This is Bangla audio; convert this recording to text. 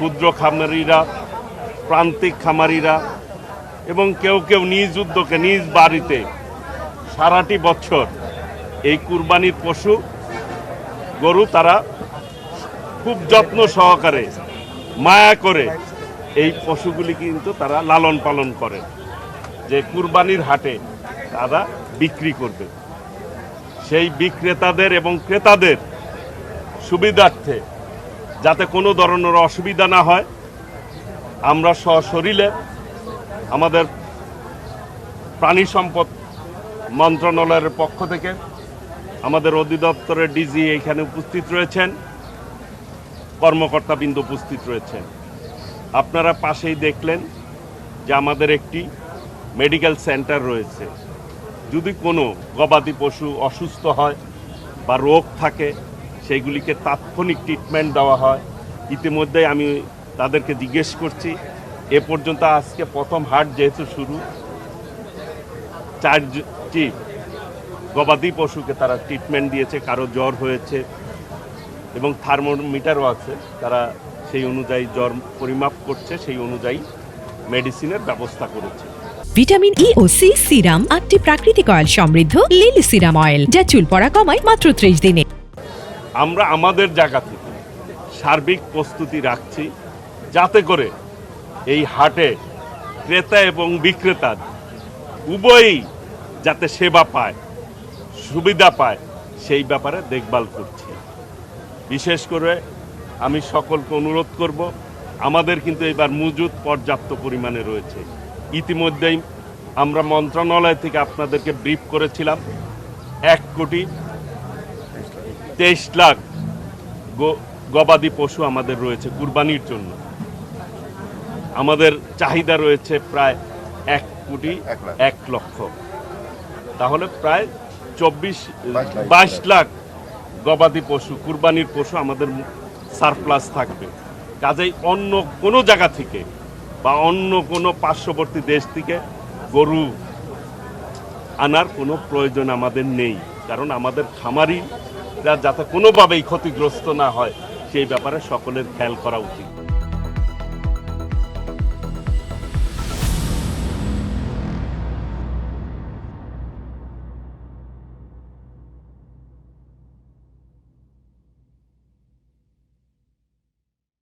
ক্ষুদ্র খামারিরা, প্রান্তিক খামারিরা এবং কেউ কেউ নিজ উদ্যোগে নিজ বাড়িতে সারাটি বছর এই কুরবানির পশু গরু তারা খুব যত্ন সহকারে মায়া করে এই পশুগুলি কিন্তু তারা লালন পালন করে, যে কুরবানির হাটে তারা বিক্রি করবে। সেই বিক্রেতাদের এবং ক্রেতাদের সুবিধার্থে যাতে কোনো ধরনের অসুবিধা না হয়, আমরা সশরীরে আমাদের প্রাণী সম্পদ মন্ত্রণালয়ের পক্ষ থেকে আমাদের অধিদপ্তরের ডিজি এখানে উপস্থিত রয়েছেন, কর্মকর্তাবৃন্দ উপস্থিত রয়েছেন। আপনারা পাশেই দেখলেন যে আমাদের একটি মেডিকেল সেন্টার রয়েছে। যদি কোনো গবাদি পশু অসুস্থ হয় বা রোগ থাকে, সেইগুলিকে তাৎক্ষণিক ট্রিটমেন্ট দেওয়া হয়। ইতিমধ্যে আমি তাদেরকে জিজ্ঞেস করছি, এ পর্যন্ত আজকে প্রথম হাট যেহেতু শুরু, 4টি গবাদি পশুকে তারা ট্রিটমেন্ট দিয়েছে, কারো জ্বর হয়েছে এবং থার্মোমিটারও আছে, তারা সেই অনুযায়ী জ্বর পরিমাপ করছে, সেই অনুযায়ী মেডিসিনের ব্যবস্থা করেছে। ভিটামিন ই ও সি সিরাম 8টি প্রাকৃতিক অয়েল সমৃদ্ধ লিলি সিরাম অয়েল, যা চুল পড়া কমায় মাত্র 30 দিনে। আমরা আমাদের জায়গা থেকে সার্বিক প্রস্তুতি রাখছি যাতে করে এই হাটে ক্রেতা এবং বিক্রেতা উভয়ই যাতে সেবা পায়, সুবিধা পায়, সেই ব্যাপারে দেখভাল করছি। বিশেষ করে আমি সকলকে অনুরোধ করব, আমাদের কিন্তু এবার মজুদ পর্যাপ্ত পরিমাণে রয়েছে। ইতিমধ্যেই আমরা মন্ত্রণালয় থেকে আপনাদেরকে ব্রিফ করেছিলাম, 1,23 লাখ গবাদি পশু আমাদের রয়েছে কুরবানির জন্য। আমাদের চাহিদা রয়েছে প্রায় 1,01 লক্ষ, তাহলে প্রায় 22 লাখ গবাদি পশু, কুরবানির পশু আমাদের সারপ্লাস থাকবে। কাজেই অন্য কোনো জায়গা থেকে বা অন্য কোনো পার্শ্ববর্তী দেশ থেকে গরু আনার কোনো প্রয়োজন আমাদের নেই, কারণ আমাদের খামারিরা যাতে কোনোভাবেই ক্ষতিগ্রস্ত না হয় সেই ব্যাপারে সকলের খেয়াল করা উচিত।